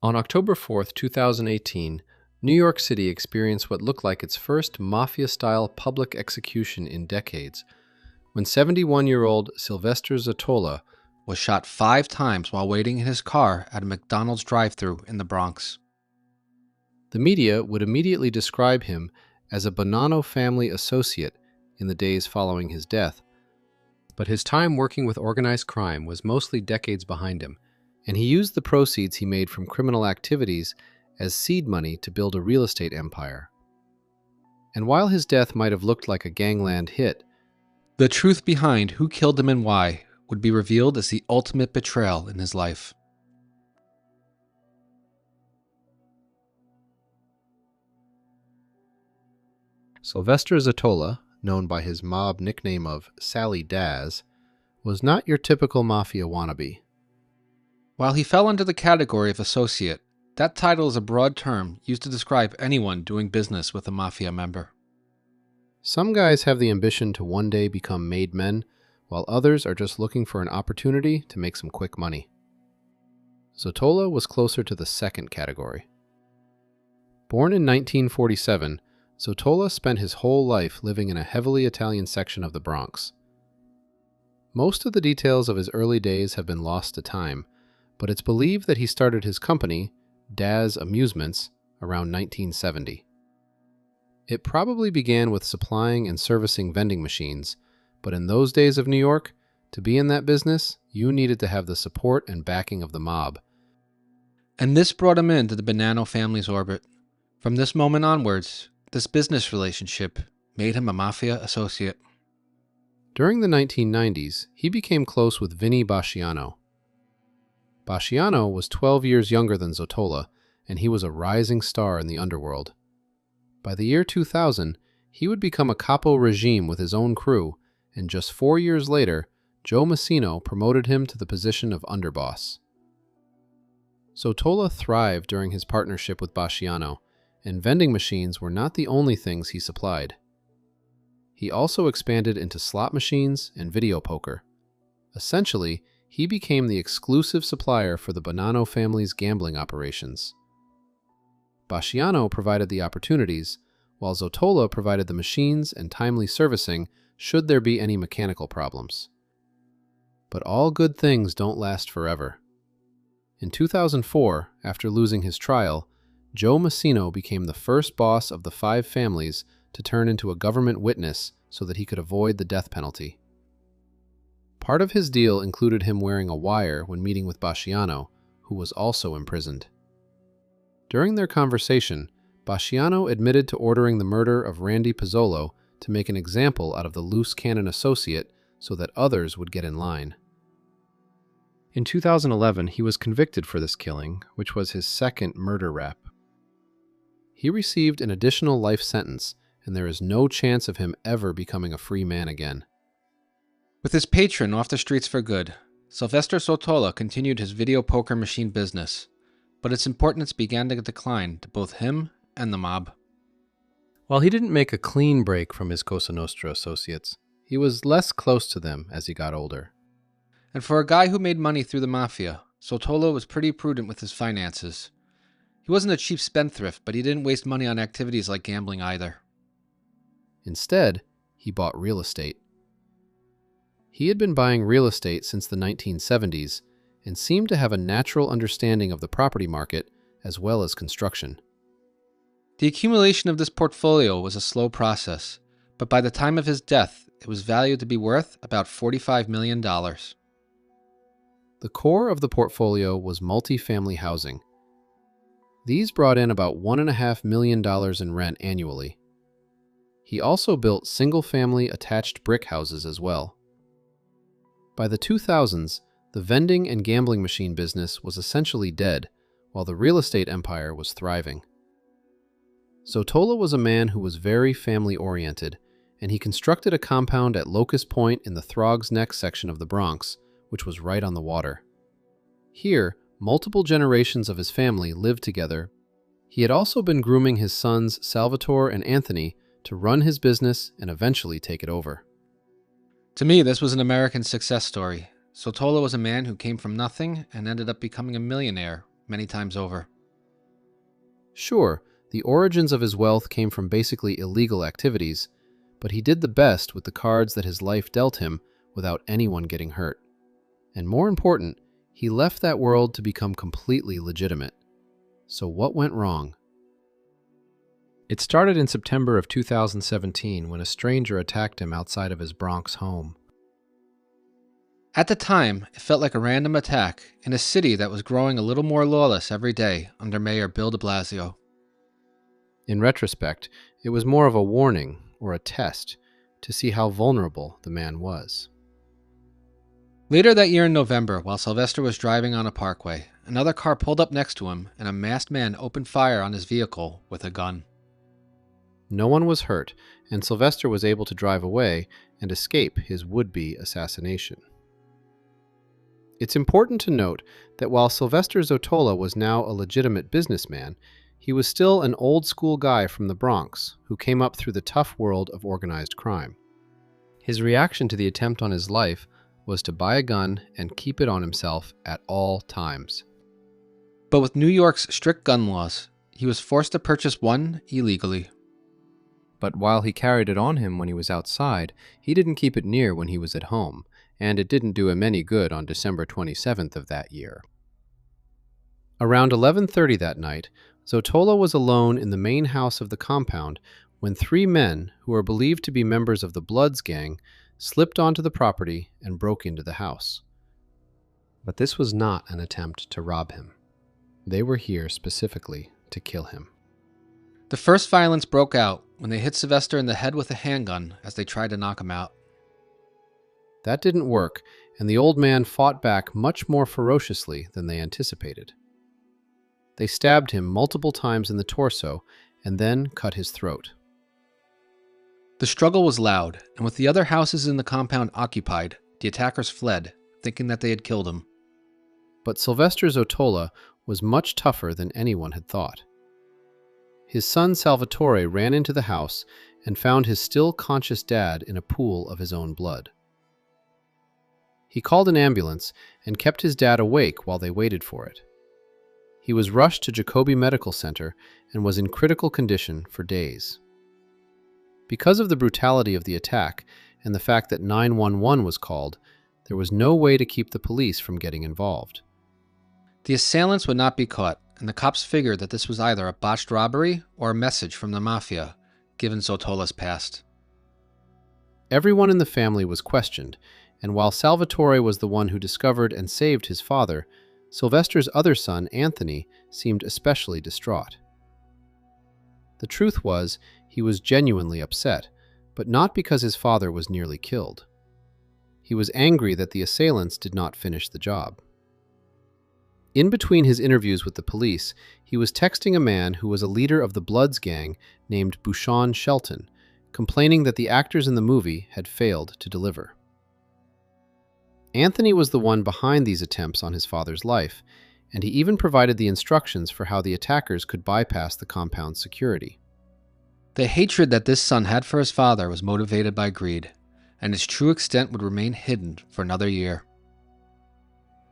On October 4th, 2018, New York City experienced what looked like its first Mafia-style public execution in decades, when 71-year-old Sylvester Zottola was shot 5 times while waiting in his car at a McDonald's drive-thru in the Bronx. The media would immediately describe him as a Bonanno family associate in the days following his death, but his time working with organized crime was mostly decades behind him, and he used the proceeds he made from criminal activities as seed money to build a real estate empire. And while his death might have looked like a gangland hit, the truth behind who killed him and why would be revealed as the ultimate betrayal in his life. Sylvester Zottola, known by his mob nickname of Sally Daz, was not your typical mafia wannabe. While he fell under the category of associate, that title is a broad term used to describe anyone doing business with a mafia member. Some guys have the ambition to one day become made men, while others are just looking for an opportunity to make some quick money. Zottola was closer to the second category. Born in 1947, Zottola spent his whole life living in a heavily Italian section of the Bronx. Most of the details of his early days have been lost to time, but it's believed that he started his company, Daz Amusements, around 1970. It probably began with supplying and servicing vending machines, but in those days of New York, to be in that business, you needed to have the support and backing of the mob. And this brought him into the Bonanno family's orbit. From this moment onwards, this business relationship made him a mafia associate. During the 1990s, he became close with Vinny Basciano. Basciano was 12 years younger than Zottola, and he was a rising star in the underworld. By the year 2000, he would become a capo regime with his own crew, and just 4 years later, Joe Massino promoted him to the position of underboss. Zottola thrived during his partnership with Basciano, and vending machines were not the only things he supplied. He also expanded into slot machines and video poker. Essentially, he became the exclusive supplier for the Bonanno family's gambling operations. Basciano provided the opportunities, while Zottola provided the machines and timely servicing should there be any mechanical problems. But all good things don't last forever. In 2004, after losing his trial, Joe Massino became the first boss of the 5 families to turn into a government witness so that he could avoid the death penalty. Part of his deal included him wearing a wire when meeting with Basciano, who was also imprisoned. During their conversation, Basciano admitted to ordering the murder of Randy Pizzolo to make an example out of the loose cannon associate so that others would get in line. In 2011, he was convicted for this killing, which was his second murder rap. He received an additional life sentence, and there is no chance of him ever becoming a free man again. With his patron off the streets for good, Sylvester Zottola continued his video poker machine business, but its importance began to decline to both him and the mob. While he didn't make a clean break from his Cosa Nostra associates, he was less close to them as he got older. And for a guy who made money through the Mafia, Zottola was pretty prudent with his finances. He wasn't a cheap spendthrift, but he didn't waste money on activities like gambling either. Instead, he bought real estate. He had been buying real estate since the 1970s and seemed to have a natural understanding of the property market as well as construction. The accumulation of this portfolio was a slow process, but by the time of his death, it was valued to be worth about $45 million. The core of the portfolio was multifamily housing. These brought in about $1.5 million in rent annually. He also built single-family attached brick houses as well. By the 2000s, the vending and gambling machine business was essentially dead, while the real estate empire was thriving. Zottola was a man who was very family-oriented, and he constructed a compound at Locust Point in the Throgs Neck section of the Bronx, which was right on the water. Here, multiple generations of his family lived together. He had also been grooming his sons Salvatore and Anthony to run his business and eventually take it over. To me, this was an American success story. Zottola was a man who came from nothing and ended up becoming a millionaire many times over. Sure, the origins of his wealth came from basically illegal activities, but he did the best with the cards that his life dealt him without anyone getting hurt. And more important, he left that world to become completely legitimate. So what went wrong? It started in September of 2017 when a stranger attacked him outside of his Bronx home. At the time, it felt like a random attack in a city that was growing a little more lawless every day under Mayor Bill de Blasio. In retrospect, it was more of a warning or a test to see how vulnerable the man was. Later that year in November, while Sylvester was driving on a parkway, another car pulled up next to him and a masked man opened fire on his vehicle with a gun. No one was hurt, and Sylvester was able to drive away and escape his would-be assassination. It's important to note that while Sylvester Zottola was now a legitimate businessman, he was still an old-school guy from the Bronx who came up through the tough world of organized crime. His reaction to the attempt on his life was to buy a gun and keep it on himself at all times. But with New York's strict gun laws, he was forced to purchase one illegally. But while he carried it on him when he was outside, he didn't keep it near when he was at home, and it didn't do him any good on December 27th of that year. Around 11:30 that night, Zottola was alone in the main house of the compound when three men, who were believed to be members of the Bloods gang, slipped onto the property and broke into the house. But this was not an attempt to rob him. They were here specifically to kill him. The first violence broke out when they hit Sylvester in the head with a handgun as they tried to knock him out. That didn't work, and the old man fought back much more ferociously than they anticipated. They stabbed him multiple times in the torso and then cut his throat. The struggle was loud, and with the other houses in the compound occupied, the attackers fled, thinking that they had killed him. But Sylvester Zottola was much tougher than anyone had thought. His son Salvatore ran into the house and found his still conscious dad in a pool of his own blood. He called an ambulance and kept his dad awake while they waited for it. He was rushed to Jacobi Medical Center and was in critical condition for days. Because of the brutality of the attack and the fact that 911 was called, there was no way to keep the police from getting involved. The assailants would not be caught, and the cops figured that this was either a botched robbery or a message from the Mafia, given Zottola's past. Everyone in the family was questioned, and while Salvatore was the one who discovered and saved his father, Sylvester's other son, Anthony, seemed especially distraught. The truth was, he was genuinely upset, but not because his father was nearly killed. He was angry that the assailants did not finish the job. In between his interviews with the police, he was texting a man who was a leader of the Bloods gang named Bouchon Shelton, complaining that the actors in the movie had failed to deliver. Anthony was the one behind these attempts on his father's life, and he even provided the instructions for how the attackers could bypass the compound's security. The hatred that this son had for his father was motivated by greed, and its true extent would remain hidden for another year.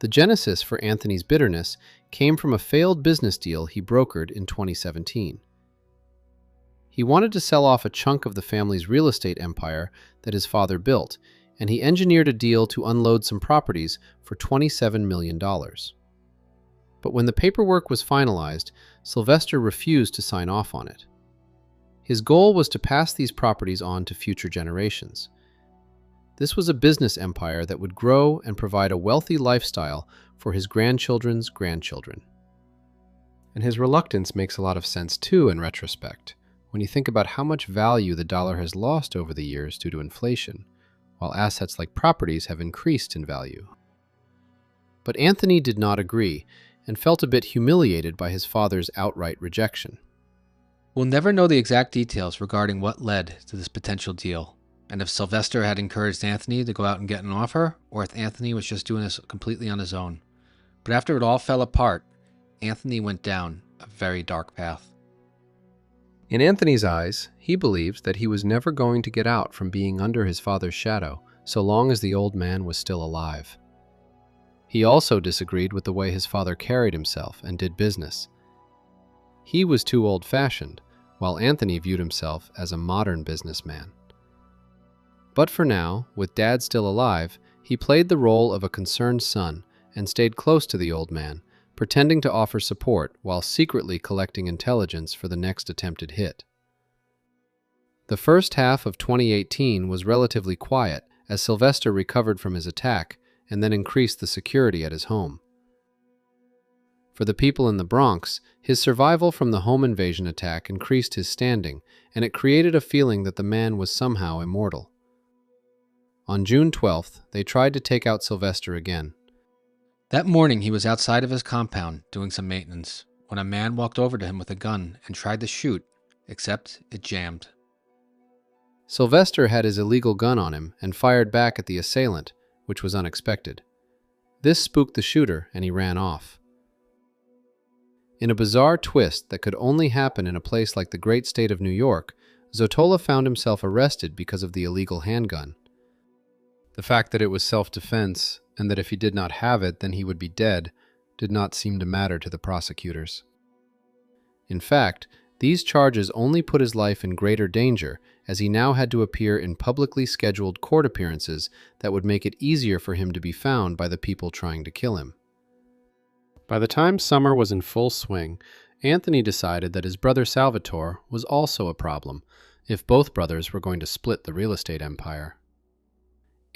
The genesis for Anthony's bitterness came from a failed business deal he brokered in 2017. He wanted to sell off a chunk of the family's real estate empire that his father built, and he engineered a deal to unload some properties for $27 million. But when the paperwork was finalized, Sylvester refused to sign off on it. His goal was to pass these properties on to future generations. This was a business empire that would grow and provide a wealthy lifestyle for his grandchildren's grandchildren. And his reluctance makes a lot of sense too in retrospect, when you think about how much value the dollar has lost over the years due to inflation, while assets like properties have increased in value. But Anthony did not agree and felt a bit humiliated by his father's outright rejection. We'll never know the exact details regarding what led to this potential deal, and if Sylvester had encouraged Anthony to go out and get an offer, or if Anthony was just doing this completely on his own. But after it all fell apart, Anthony went down a very dark path. In Anthony's eyes, he believed that he was never going to get out from being under his father's shadow, so long as the old man was still alive. He also disagreed with the way his father carried himself and did business. He was too old-fashioned, while Anthony viewed himself as a modern businessman. But for now, with Dad still alive, he played the role of a concerned son and stayed close to the old man, pretending to offer support while secretly collecting intelligence for the next attempted hit. The first half of 2018 was relatively quiet as Sylvester recovered from his attack and then increased the security at his home. For the people in the Bronx, his survival from the home invasion attack increased his standing, and it created a feeling that the man was somehow immortal. On June 12th, they tried to take out Sylvester again. That morning, he was outside of his compound doing some maintenance when a man walked over to him with a gun and tried to shoot, except it jammed. Sylvester had his illegal gun on him and fired back at the assailant, which was unexpected. This spooked the shooter, and he ran off. In a bizarre twist that could only happen in a place like the great state of New York, Zottola found himself arrested because of the illegal handgun. The fact that it was self-defense, and that if he did not have it, then he would be dead, did not seem to matter to the prosecutors. In fact, these charges only put his life in greater danger, as he now had to appear in publicly scheduled court appearances that would make it easier for him to be found by the people trying to kill him. By the time summer was in full swing, Anthony decided that his brother Salvatore was also a problem, if both brothers were going to split the real estate empire.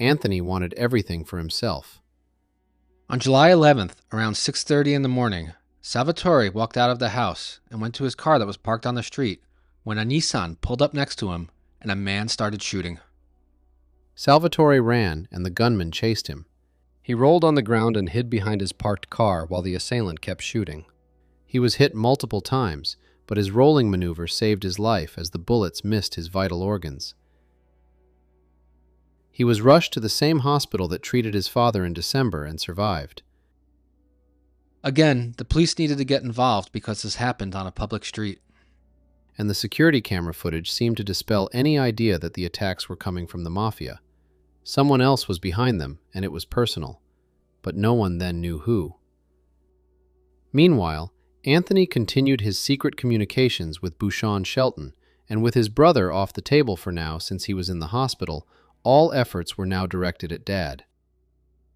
Anthony wanted everything for himself. On July 11th, around 6:30 in the morning, Salvatore walked out of the house and went to his car that was parked on the street when a Nissan pulled up next to him and a man started shooting. Salvatore ran, and the gunman chased him. He rolled on the ground and hid behind his parked car while the assailant kept shooting. He was hit multiple times, but his rolling maneuver saved his life as the bullets missed his vital organs. He was rushed to the same hospital that treated his father in December and survived. Again, the police needed to get involved because this happened on a public street. And the security camera footage seemed to dispel any idea that the attacks were coming from the Mafia. Someone else was behind them, and it was personal, but no one then knew who. Meanwhile, Anthony continued his secret communications with Bouchon Shelton, and with his brother off the table for now since he was in the hospital, all efforts were now directed at Dad.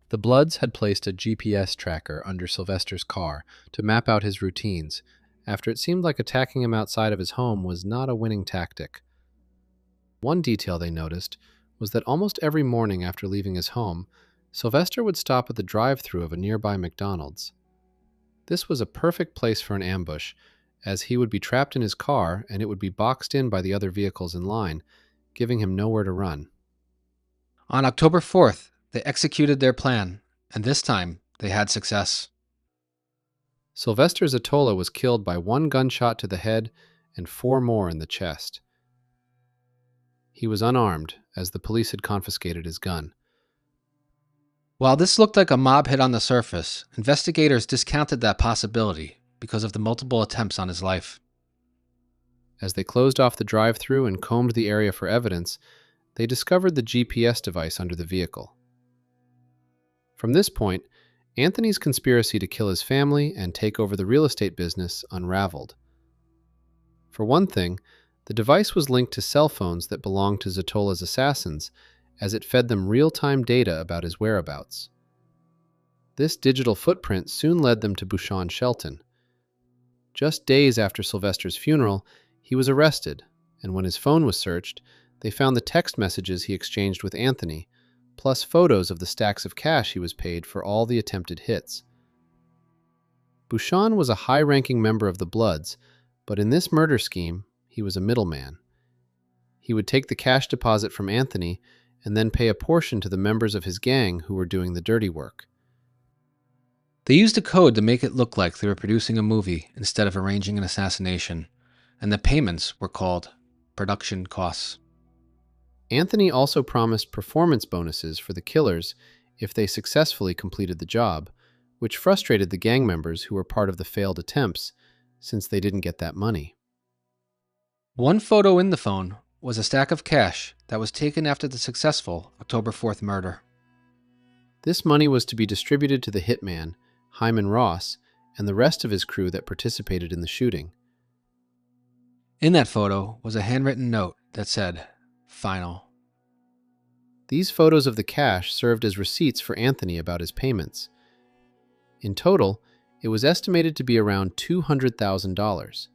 The Bloods had placed a GPS tracker under Sylvester's car to map out his routines, after it seemed like attacking him outside of his home was not a winning tactic. One detail they noticed was that almost every morning after leaving his home, Sylvester would stop at the drive-thru of a nearby McDonald's. This was a perfect place for an ambush, as he would be trapped in his car and it would be boxed in by the other vehicles in line, giving him nowhere to run. On October 4th, they executed their plan, and this time they had success. Sylvester Zottola was killed by one gunshot to the head and 4 more in the chest. He was unarmed, as the police had confiscated his gun. While this looked like a mob hit on the surface, investigators discounted that possibility because of the multiple attempts on his life. As they closed off the drive-thru and combed the area for evidence, they discovered the GPS device under the vehicle. From this point, Anthony's conspiracy to kill his family and take over the real estate business unraveled. For one thing, the device was linked to cell phones that belonged to Zottola's assassins, as it fed them real-time data about his whereabouts. This digital footprint soon led them to Bouchon Shelton. Just days after Sylvester's funeral, he was arrested, and when his phone was searched, they found the text messages he exchanged with Anthony, plus photos of the stacks of cash he was paid for all the attempted hits. Bouchon was a high-ranking member of the Bloods, but in this murder scheme, he was a middleman. He would take the cash deposit from Anthony and then pay a portion to the members of his gang who were doing the dirty work. They used a code to make it look like they were producing a movie instead of arranging an assassination, and the payments were called production costs. Anthony also promised performance bonuses for the killers if they successfully completed the job, which frustrated the gang members who were part of the failed attempts, since they didn't get that money. One photo in the phone was a stack of cash that was taken after the successful October 4th murder. This money was to be distributed to the hitman, Hyman Ross, and the rest of his crew that participated in the shooting. In that photo was a handwritten note that said, "Final." These photos of the cash served as receipts for Anthony about his payments. In total, it was estimated to be around $200,000.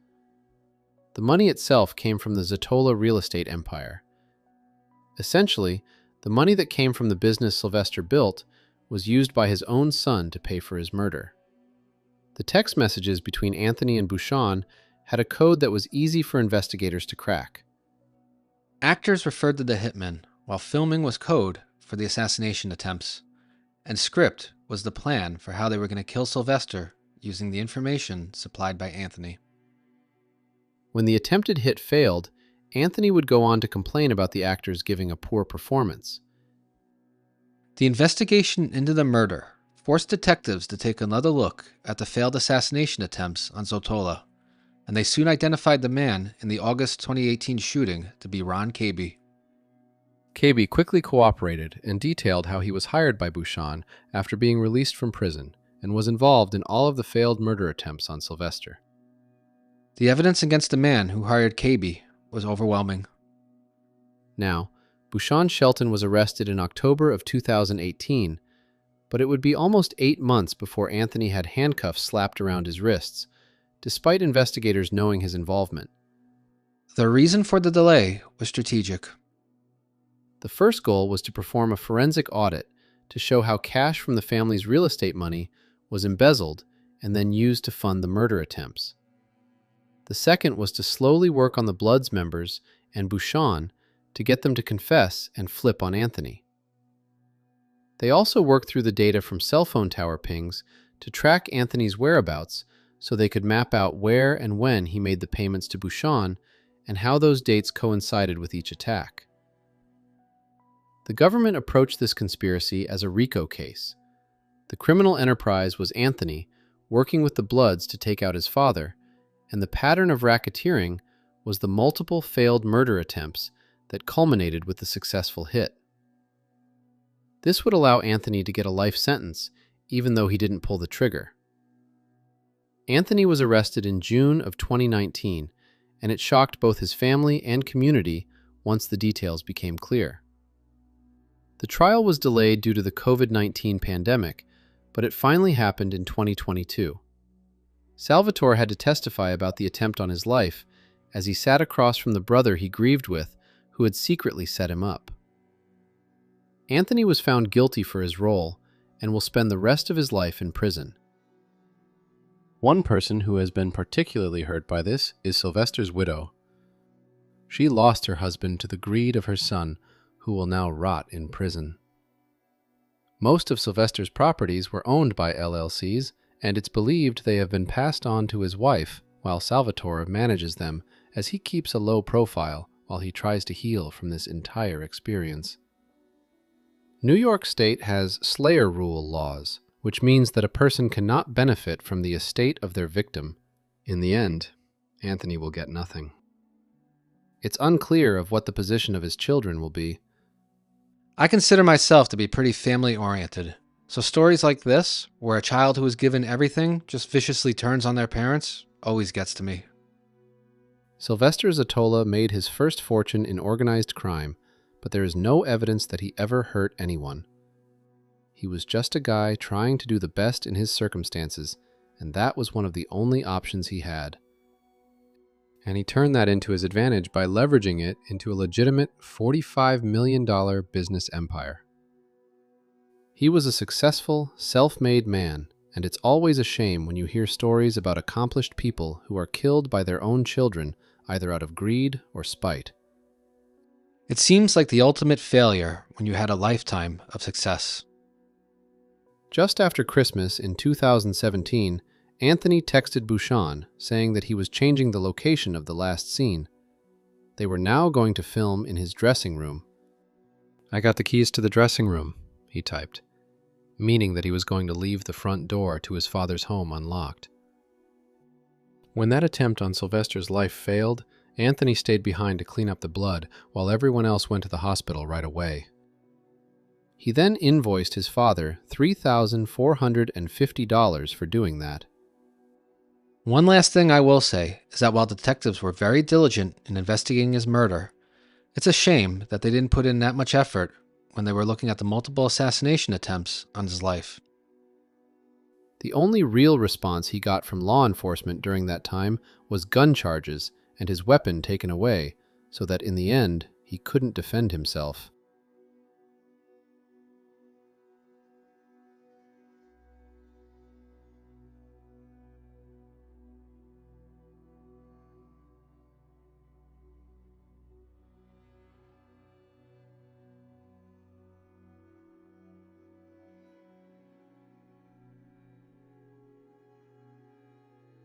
The money itself came from the Zottola real estate empire. Essentially, the money that came from the business Sylvester built was used by his own son to pay for his murder. The text messages between Anthony and Bouchon had a code that was easy for investigators to crack. Actors referred to the hitmen, while filming was code for the assassination attempts, and script was the plan for how they were going to kill Sylvester using the information supplied by Anthony. When the attempted hit failed, Anthony would go on to complain about the actors giving a poor performance. The investigation into the murder forced detectives to take another look at the failed assassination attempts on Zottola, and they soon identified the man in the August 2018 shooting to be Ron Caby. Caby quickly cooperated and detailed how he was hired by Bouchon after being released from prison and was involved in all of the failed murder attempts on Sylvester. The evidence against the man who hired Caby was overwhelming. Now, Bouchon Shelton was arrested in October of 2018, but it would be almost 8 months before Anthony had handcuffs slapped around his wrists, despite investigators knowing his involvement. The reason for the delay was strategic. The first goal was to perform a forensic audit to show how cash from the family's real estate money was embezzled and then used to fund the murder attempts. The second was to slowly work on the Bloods members and Bouchon to get them to confess and flip on Anthony. They also worked through the data from cell phone tower pings to track Anthony's whereabouts so they could map out where and when he made the payments to Bouchon and how those dates coincided with each attack. The government approached this conspiracy as a RICO case. The criminal enterprise was Anthony working with the Bloods to take out his father, and the pattern of racketeering was the multiple failed murder attempts that culminated with the successful hit. This would allow Anthony to get a life sentence, even though he didn't pull the trigger. Anthony was arrested in June of 2019, and it shocked both his family and community once the details became clear. The trial was delayed due to the COVID-19 pandemic, but it finally happened in 2022. Salvatore had to testify about the attempt on his life as he sat across from the brother he grieved with, who had secretly set him up. Anthony was found guilty for his role and will spend the rest of his life in prison. One person who has been particularly hurt by this is Sylvester's widow. She lost her husband to the greed of her son, who will now rot in prison. Most of Sylvester's properties were owned by LLCs, and it's believed they have been passed on to his wife, while Salvatore manages them as he keeps a low profile while he tries to heal from this entire experience. New York State has slayer rule laws, which means that a person cannot benefit from the estate of their victim. In the end, Anthony will get nothing. It's unclear of what the position of his children will be. I consider myself to be pretty family-oriented, so stories like this, where a child who is given everything just viciously turns on their parents, always gets to me. Sylvester Zottola made his first fortune in organized crime, but there is no evidence that he ever hurt anyone. He was just a guy trying to do the best in his circumstances, and that was one of the only options he had. And he turned that into his advantage by leveraging it into a legitimate $45 million business empire. He was a successful, self-made man, and it's always a shame when you hear stories about accomplished people who are killed by their own children, either out of greed or spite. It seems like the ultimate failure when you had a lifetime of success. Just after Christmas in 2017, Anthony texted Bouchon saying that he was changing the location of the last scene. They were now going to film in his dressing room. "I got the keys to the dressing room," he typed, meaning that he was going to leave the front door to his father's home unlocked. When that attempt on Sylvester's life failed, Anthony stayed behind to clean up the blood while everyone else went to the hospital right away. He then invoiced his father $3,450 for doing that. One last thing I will say is that while detectives were very diligent in investigating his murder, it's a shame that they didn't put in that much effort when they were looking at the multiple assassination attempts on his life. The only real response he got from law enforcement during that time was gun charges and his weapon taken away, so that in the end, he couldn't defend himself.